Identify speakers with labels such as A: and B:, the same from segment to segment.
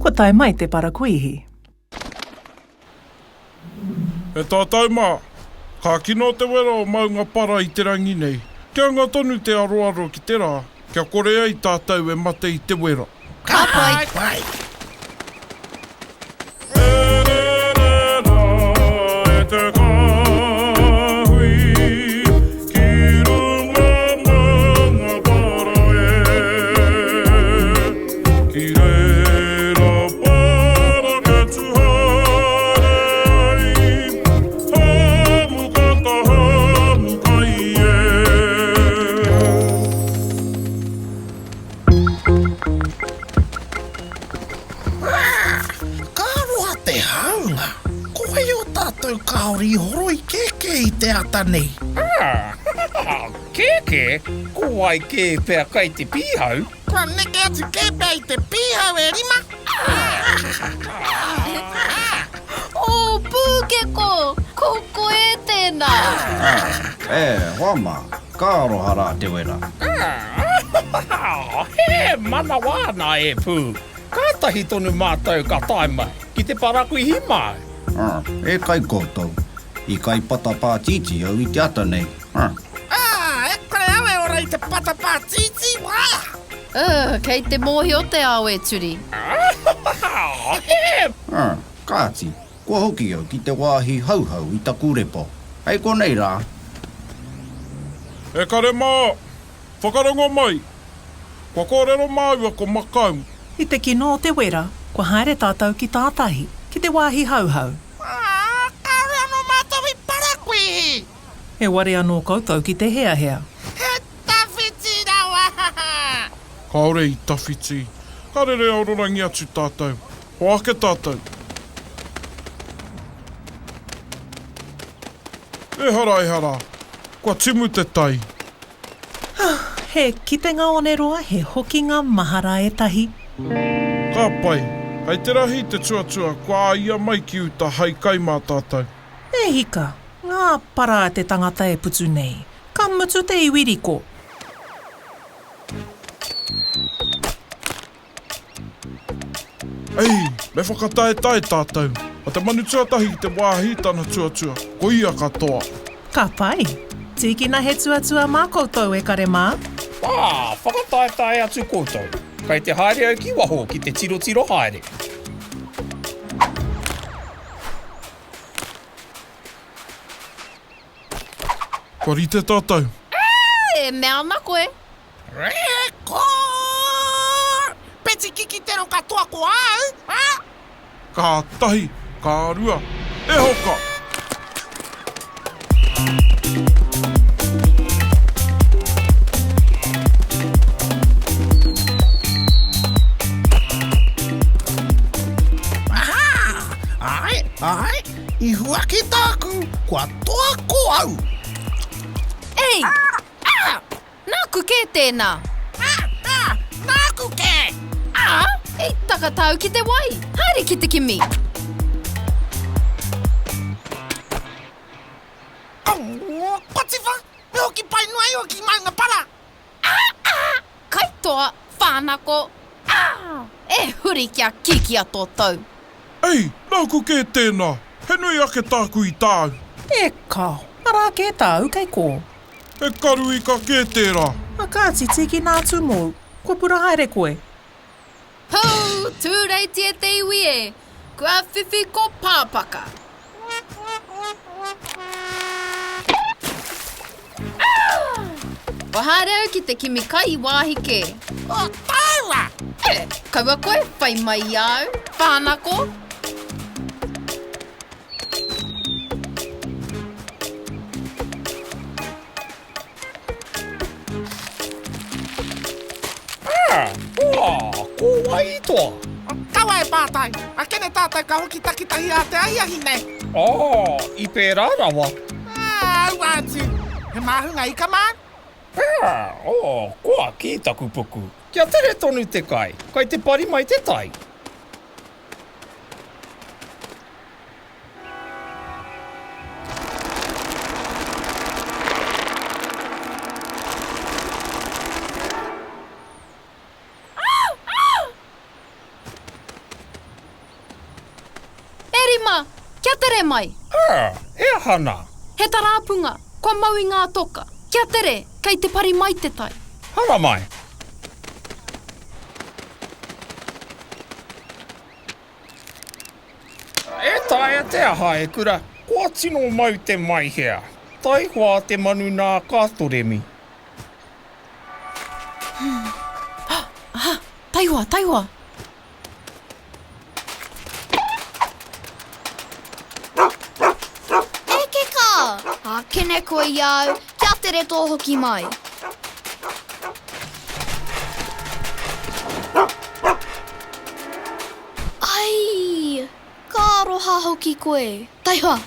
A: Ua tai mai te parakuihi.
B: E tātai mā, ka kino te wera o maunga para i te rangi nei. Kia ngā tonu te aroaro ki te rā, kia korea i tātou e mate i te wera.
C: Ka pai!
D: Kaori horo I keke I te ata nei.
C: Keke? Ko ai ke pēr kai te pīhau?
D: Kua neke atu ke pēr I te pīhau e Rima.
E: O pūkeko, ko e tēnā.
F: Hoama, ka arohara te wera.
C: He mana wāna e pū. Kātahi tonu mātou ka taimai, ki te parakuihi mai.
F: E kai koutou. I kai patapā titi au I te ata nei.
D: E kore awe ora I te patapā titi wā.
E: Kei te mōhi o te ao e turi.
F: Kāti, kua hoki au ki te wāhi hauhau I ta kurepo. Hei konei rā.
B: E kare mā, whakarongo mai. Kua kōrero māua ko makau.
A: I te kino o te wera, kua haere tātou ki tātahi, ki te wāhi hauhau.
D: Kaore anō mātou I parakuihi.
A: E ware anō koutou ki te hea hea.
D: He tawhiti rawa.
B: Kaore I tawhiti. Karere arorangi atu tātou. Ho ake tātou. E hara. Kua timu te tai.
A: He kitenga one roa, he hokinga mahara e tahi.
B: Ka pai. Hei te rahi te tuatua, kua ia mai ki uta hei kai mā tātou.
A: E hika, ngā para te tangata e putu nei. Ka mutu te iwiriko.
B: Ei, me whakatae tātou. A te manu tuatahi ki te wāhi tana tuatua. Ko ia katoa.
A: Ka pai. Tīkina he tuatua mā koutou e kare mā.
C: Whakatae atu koutou. Kai te haere au ki waho ki te tiro haere.
B: Ko rite tātou.
E: E mea na koe.
D: Reko! Peti kiki tero katoa ko au,
B: Ka tahi, ka rua. E hoka.
D: Ai, I huaki tāku, kua toa ko au.
E: Ei! Nāku ke tēnā.
D: Nāku ke.
E: Ei takatau ki te wai. Haere ki te kimi.
D: Kotiwa, me hoki pai nuai o ki maunga para.
E: Kaitoa, whānako. E huri kia kiki a tōtou.
B: Ei, nāku ke tēnā. He nui ake tāku I tāu.
A: E kao, ara ke tāu kei kō.
B: E karu I ka ke tērā.
A: A kāti tiki nā tūmou. Kua pura haere koe.
E: Hou, tūreiti e te iwi e. Kua whiwhi ko pāpaka. Wahare au ki te kimi kai wāhi ke.
D: O tāua.
E: Kaua koe, whai mai au. Whānako.
C: Ko wai toa.
D: Kawa e pātai. A kene tātai ka hoki takitahi a te ahiahi nei.
C: I pērā rawa.
D: Au atu. He mahunga I ka man?
C: Koa ki taku puku. Kia tere tonu te kai. Kai te pari mai te tai.
E: kia tere mai.
C: E hana.
E: He tarāpunga, kua mau i ngā toka. Kia tere, kei te pari mai te tai.
C: Hara mai. E tae te aha e kura. Kua tino mau te mai hea. Taiwha te manu nā kātoremi.
E: Taiwha, taiwha.
G: E ke kā? Kene koe iau, kia tere tō hoki mai. Ai, ka aroha hoki koe. Taiwha.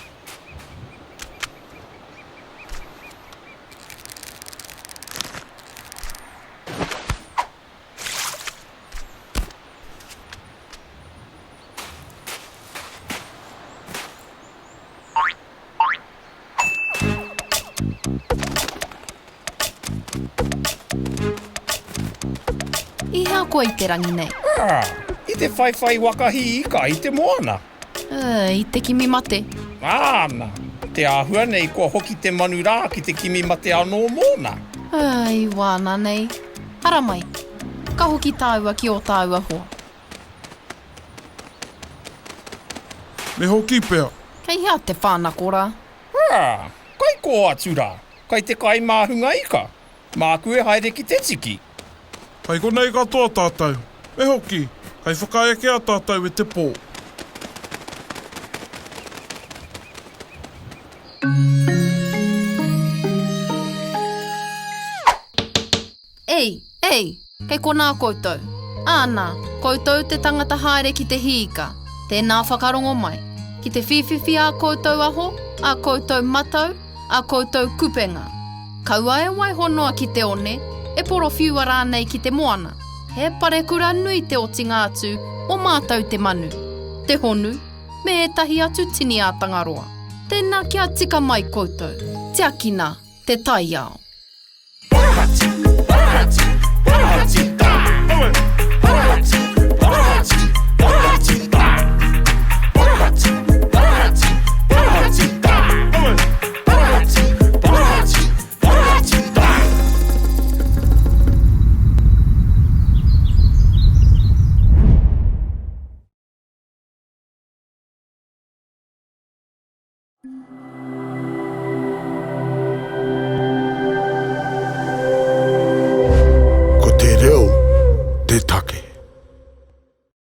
E: I hea koe i te rangi nei.
C: I te whaiwhai wakahi ika i te moana.
E: I te kimi mate.
C: Āna, te āhua nei kua hoki te manu rā ki te kimi mate anō mōna.
E: I wāna nei. Hara mai, ka hoki tāua ki o tāua hoa.
B: Me hoki pea.
E: Kei hea te whānakora.
C: Kai ko atu rā. Kai te kai māhunga ika. Mā kue haere ki te tiki.
B: Kai konei katoa tātou. Me hoki, kai whakaeke a tātou e te pō.
E: Ei, kei ko nā koutou. Ānā, koutou te tangata haere ki te hīka. Tēnā whakarongo mai. Ki te whiwhiwhi a koutou aho, a koutou matau, a koutou kupenga. Kaua e wai honoa ki te one, e poro whiua rānei ki te moana. He parekura nui te otinga atu o mātou te manu. Te honu, me etahi atu tini a tangaroa. Tēnā kia tika mai koutou. Te akina, te tai ao.